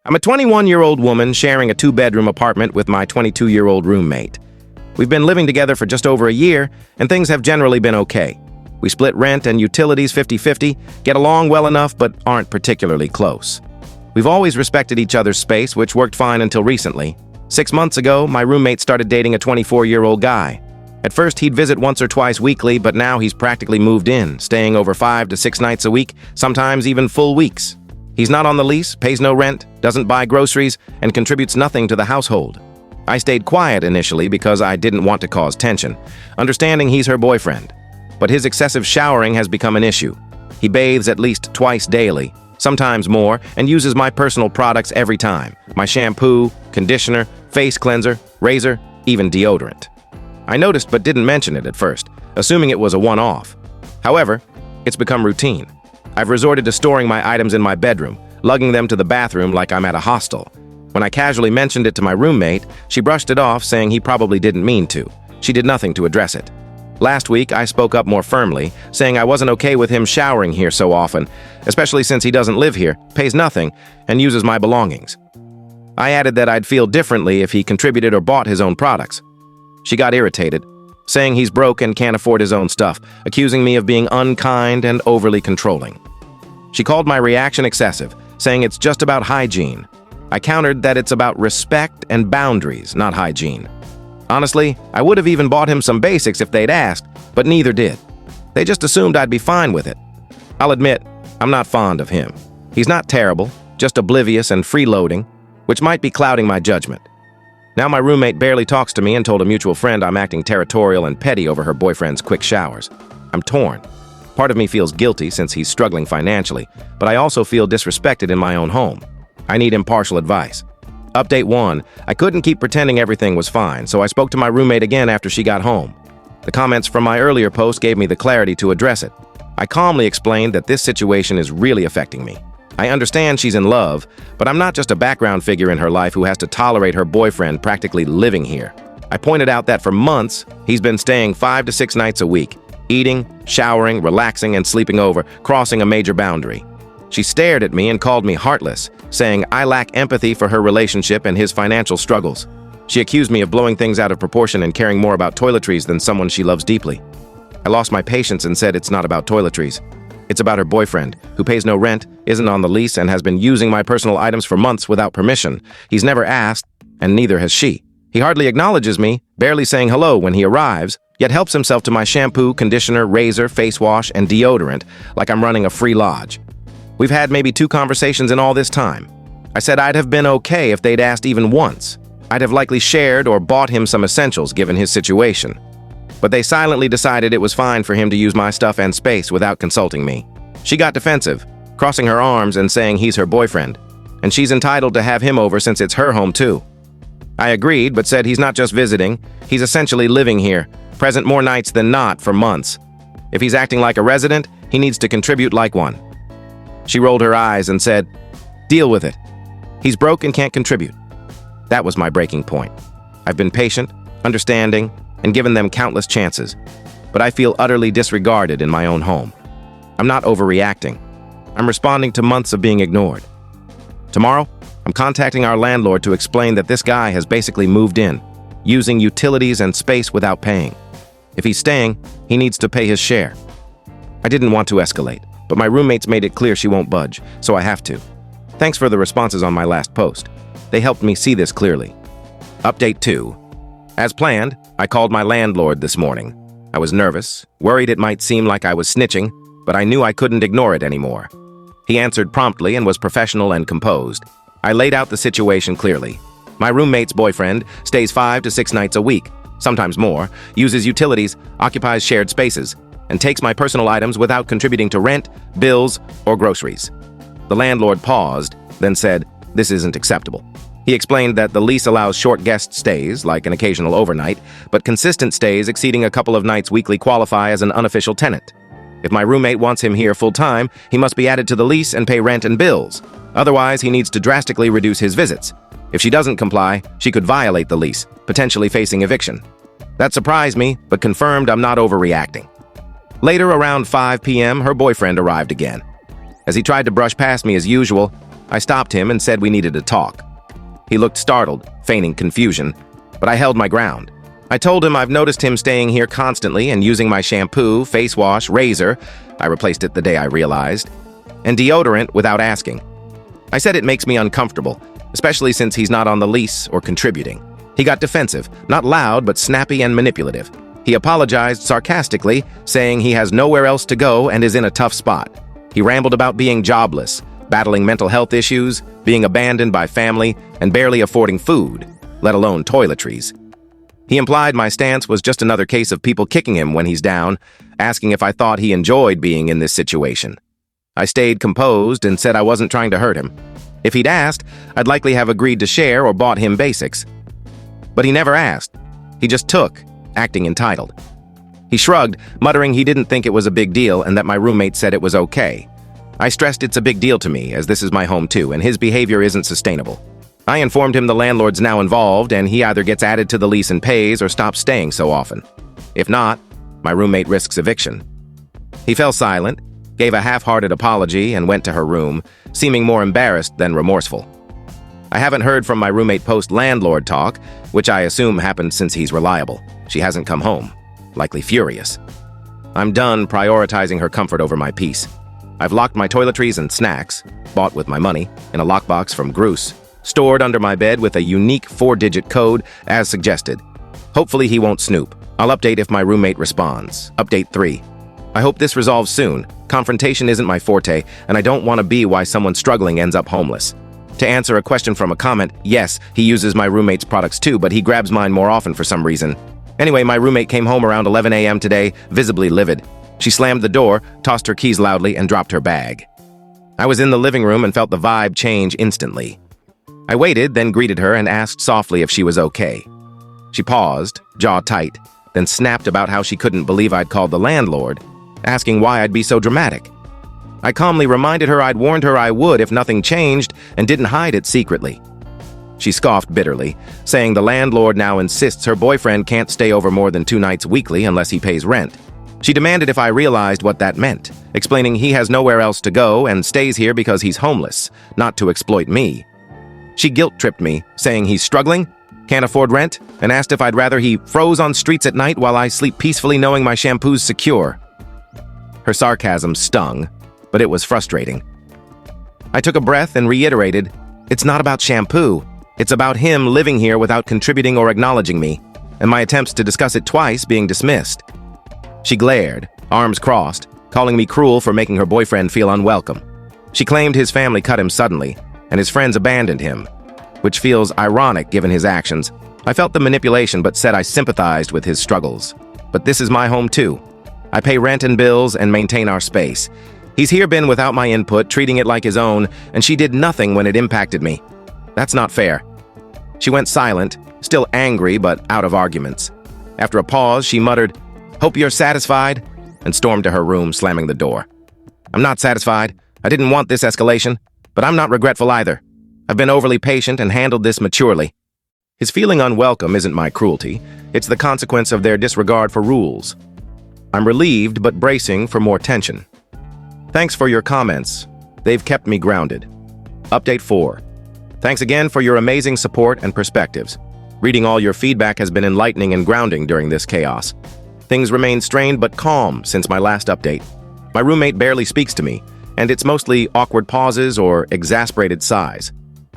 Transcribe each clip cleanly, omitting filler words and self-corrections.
I'm a 21-year-old woman sharing a two-bedroom apartment with my 22-year-old roommate. We've been living together for just over a year, and things have generally been okay. We split rent and utilities 50-50, get along well enough, but aren't particularly close. We've always respected each other's space, which worked fine until recently. 6 months ago, my roommate started dating a 24-year-old guy. At first, he'd visit once or twice weekly, but now he's practically moved in, staying over 5 to 6 nights a week, sometimes even full weeks. He's not on the lease, pays no rent, doesn't buy groceries, and contributes nothing to the household. I stayed quiet initially because I didn't want to cause tension, understanding he's her boyfriend. But his excessive showering has become an issue. He bathes at least twice daily, sometimes more, and uses my personal products every time. My shampoo, conditioner, face cleanser, razor, even deodorant. I noticed but didn't mention it at first, assuming it was a one-off. However, it's become routine. I've resorted to storing my items in my bedroom, lugging them to the bathroom like I'm at a hostel. When I casually mentioned it to my roommate, she brushed it off, saying he probably didn't mean to. She did nothing to address it. Last week, I spoke up more firmly, saying I wasn't okay with him showering here so often, especially since he doesn't live here, pays nothing, and uses my belongings. I added that I'd feel differently if he contributed or bought his own products. She got irritated, saying he's broke and can't afford his own stuff, accusing me of being unkind and overly controlling. She called my reaction excessive, saying it's just about hygiene. I countered that it's about respect and boundaries, not hygiene. Honestly, I would have even bought him some basics if they'd asked, but neither did. They just assumed I'd be fine with it. I'll admit, I'm not fond of him. He's not terrible, just oblivious and freeloading, which might be clouding my judgment. Now my roommate barely talks to me and told a mutual friend I'm acting territorial and petty over her boyfriend's quick showers. I'm torn. Part of me feels guilty since he's struggling financially, but I also feel disrespected in my own home. I need impartial advice. Update 1. I couldn't keep pretending everything was fine, so I spoke to my roommate again after she got home. The comments from my earlier post gave me the clarity to address it. I calmly explained that this situation is really affecting me. I understand she's in love, but I'm not just a background figure in her life who has to tolerate her boyfriend practically living here. I pointed out that for months, he's been staying 5 to 6 nights a week, eating, showering, relaxing, and sleeping over, crossing a major boundary. She stared at me and called me heartless, saying I lack empathy for her relationship and his financial struggles. She accused me of blowing things out of proportion and caring more about toiletries than someone she loves deeply. I lost my patience and said it's not about toiletries. It's about her boyfriend, who pays no rent, isn't on the lease, and has been using my personal items for months without permission. He's never asked, and neither has she. He hardly acknowledges me, barely saying hello when he arrives, yet helps himself to my shampoo, conditioner, razor, face wash, and deodorant like I'm running a free lodge. We've had maybe 2 conversations in all this time. I said I'd have been okay if they'd asked even once. I'd have likely shared or bought him some essentials given his situation. But they silently decided it was fine for him to use my stuff and space without consulting me. She got defensive, crossing her arms and saying he's her boyfriend, and she's entitled to have him over since it's her home too. I agreed, but said he's not just visiting, he's essentially living here, present more nights than not for months. If he's acting like a resident, he needs to contribute like one. She rolled her eyes and said, "Deal with it. He's broke and can't contribute." That was my breaking point. I've been patient, understanding, and given them countless chances, but I feel utterly disregarded in my own home. I'm not overreacting. I'm responding to months of being ignored. Tomorrow, I'm contacting our landlord to explain that this guy has basically moved in, using utilities and space without paying. If he's staying, he needs to pay his share. I didn't want to escalate, but my roommates made it clear she won't budge, so I have to. Thanks for the responses on my last post. They helped me see this clearly. Update 2. As planned, I called my landlord this morning. I was nervous, worried it might seem like I was snitching, but I knew I couldn't ignore it anymore. He answered promptly and was professional and composed. I laid out the situation clearly. My roommate's boyfriend stays 5 to 6 nights a week, sometimes more, uses utilities, occupies shared spaces, and takes my personal items without contributing to rent, bills, or groceries. The landlord paused, then said, "This isn't acceptable." He explained that the lease allows short guest stays, like an occasional overnight, but consistent stays exceeding a couple of nights weekly qualify as an unofficial tenant. If my roommate wants him here full-time, he must be added to the lease and pay rent and bills. Otherwise, he needs to drastically reduce his visits. If she doesn't comply, she could violate the lease, potentially facing eviction. That surprised me, but confirmed I'm not overreacting. Later, around 5 p.m., her boyfriend arrived again. As he tried to brush past me as usual, I stopped him and said we needed to talk. He looked startled, feigning confusion, but I held my ground. I told him I've noticed him staying here constantly and using my shampoo, face wash, razor — I replaced it the day I realized — and deodorant without asking. I said it makes me uncomfortable, especially since he's not on the lease or contributing. He got defensive, not loud but snappy and manipulative. He apologized sarcastically, saying he has nowhere else to go and is in a tough spot. He rambled about being jobless, battling mental health issues, being abandoned by family, and barely affording food, let alone toiletries. He implied my stance was just another case of people kicking him when he's down, asking if I thought he enjoyed being in this situation. I stayed composed and said I wasn't trying to hurt him. If he'd asked, I'd likely have agreed to share or bought him basics. But he never asked. He just took, acting entitled. He shrugged, muttering he didn't think it was a big deal and that my roommate said it was okay. I stressed it's a big deal to me, as this is my home too, and his behavior isn't sustainable. I informed him the landlord's now involved, and he either gets added to the lease and pays or stops staying so often. If not, my roommate risks eviction. He fell silent, gave a half-hearted apology, and went to her room, seeming more embarrassed than remorseful. I haven't heard from my roommate post-landlord talk, which I assume happened since he's reliable. She hasn't come home, likely furious. I'm done prioritizing her comfort over my peace. I've locked my toiletries and snacks, bought with my money, in a lockbox from Groose, stored under my bed with a unique 4-digit code as suggested. Hopefully he won't snoop. I'll update if my roommate responds. Update 3. I hope this resolves soon. Confrontation isn't my forte, and I don't want to be why someone struggling ends up homeless. To answer a question from a comment, yes, he uses my roommate's products too, but he grabs mine more often for some reason. Anyway, my roommate came home around 11 a.m. today, visibly livid. She slammed the door, tossed her keys loudly, and dropped her bag. I was in the living room and felt the vibe change instantly. I waited, then greeted her and asked softly if she was okay. She paused, jaw tight, then snapped about how she couldn't believe I'd called the landlord, asking why I'd be so dramatic. I calmly reminded her I'd warned her I would if nothing changed and didn't hide it secretly. She scoffed bitterly, saying the landlord now insists her boyfriend can't stay over more than 2 nights weekly unless he pays rent. She demanded if I realized what that meant, explaining he has nowhere else to go and stays here because he's homeless, not to exploit me. She guilt-tripped me, saying he's struggling, can't afford rent, and asked if I'd rather he froze on streets at night while I sleep peacefully knowing my shampoo's secure. Her sarcasm stung, but it was frustrating. I took a breath and reiterated, it's not about shampoo. It's about him living here without contributing or acknowledging me, and my attempts to discuss it twice being dismissed. She glared, arms crossed, calling me cruel for making her boyfriend feel unwelcome. She claimed his family cut him suddenly, and his friends abandoned him, which feels ironic given his actions. I felt the manipulation but said I sympathized with his struggles. But this is my home too. I pay rent and bills and maintain our space. He's here been without my input, treating it like his own, and she did nothing when it impacted me. That's not fair. She went silent, still angry but out of arguments. After a pause, she muttered, "Hope you're satisfied," and stormed to her room, slamming the door. I'm not satisfied. I didn't want this escalation, but I'm not regretful either. I've been overly patient and handled this maturely. His feeling unwelcome isn't my cruelty. It's the consequence of their disregard for rules. I'm relieved but bracing for more tension. Thanks for your comments. They've kept me grounded. Update 4. Thanks again for your amazing support and perspectives. Reading all your feedback has been enlightening and grounding during this chaos. Things remain strained but calm since my last update. My roommate barely speaks to me, and it's mostly awkward pauses or exasperated sighs.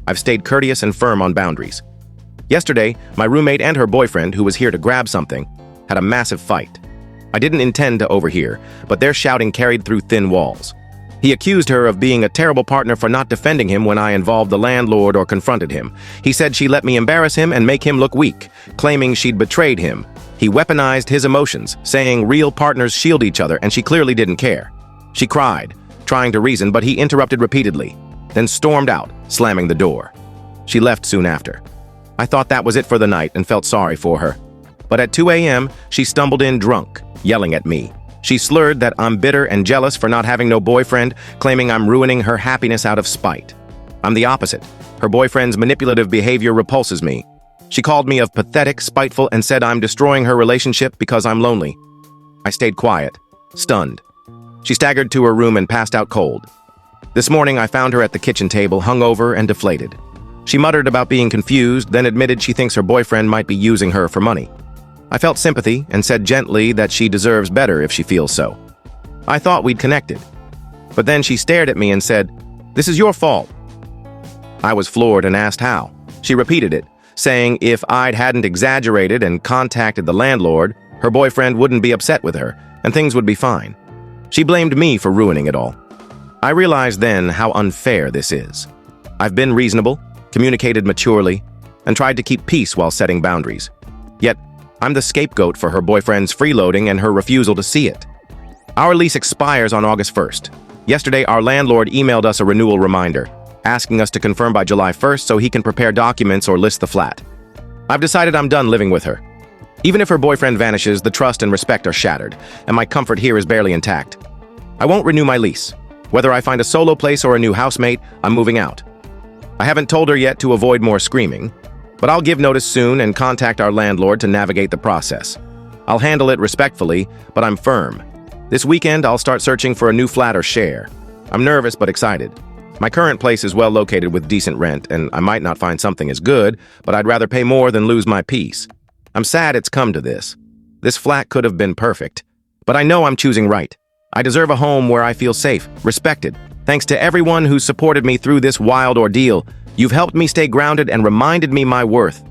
I've stayed courteous and firm on boundaries. Yesterday, my roommate and her boyfriend, who was here to grab something, had a massive fight. I didn't intend to overhear, but their shouting carried through thin walls. He accused her of being a terrible partner for not defending him when I involved the landlord or confronted him. He said she let me embarrass him and make him look weak, claiming she'd betrayed him. He weaponized his emotions, saying real partners shield each other, and she clearly didn't care. She cried, trying to reason, but he interrupted repeatedly, then stormed out, slamming the door. She left soon after. I thought that was it for the night and felt sorry for her. But at 2 a.m., she stumbled in drunk, yelling at me. She slurred that I'm bitter and jealous for not having no boyfriend, claiming I'm ruining her happiness out of spite. I'm the opposite. Her boyfriend's manipulative behavior repulses me. She called me of pathetic, spiteful, and said I'm destroying her relationship because I'm lonely. I stayed quiet, stunned. She staggered to her room and passed out cold. This morning, I found her at the kitchen table, hungover and deflated. She muttered about being confused, then admitted she thinks her boyfriend might be using her for money. I felt sympathy and said gently that she deserves better if she feels so. I thought we'd connected. But then she stared at me and said, "This is your fault." I was floored and asked how. She repeated it, saying if I hadn't exaggerated and contacted the landlord, her boyfriend wouldn't be upset with her, and things would be fine. She blamed me for ruining it all. I realized then how unfair this is. I've been reasonable, communicated maturely, and tried to keep peace while setting boundaries. Yet, I'm the scapegoat for her boyfriend's freeloading and her refusal to see it. Our lease expires on August 1st. Yesterday, our landlord emailed us a renewal reminder, asking us to confirm by July 1st so he can prepare documents or list the flat. I've decided I'm done living with her. Even if her boyfriend vanishes, the trust and respect are shattered, and my comfort here is barely intact. I won't renew my lease. Whether I find a solo place or a new housemate, I'm moving out. I haven't told her yet to avoid more screaming, but I'll give notice soon and contact our landlord to navigate the process. I'll handle it respectfully, but I'm firm. This weekend, I'll start searching for a new flat or share. I'm nervous but excited. My current place is well located with decent rent, and I might not find something as good, but I'd rather pay more than lose my peace. I'm sad it's come to this. This flat could have been perfect, but I know I'm choosing right. I deserve a home where I feel safe, respected. Thanks to everyone who's supported me through this wild ordeal. You've helped me stay grounded and reminded me my worth.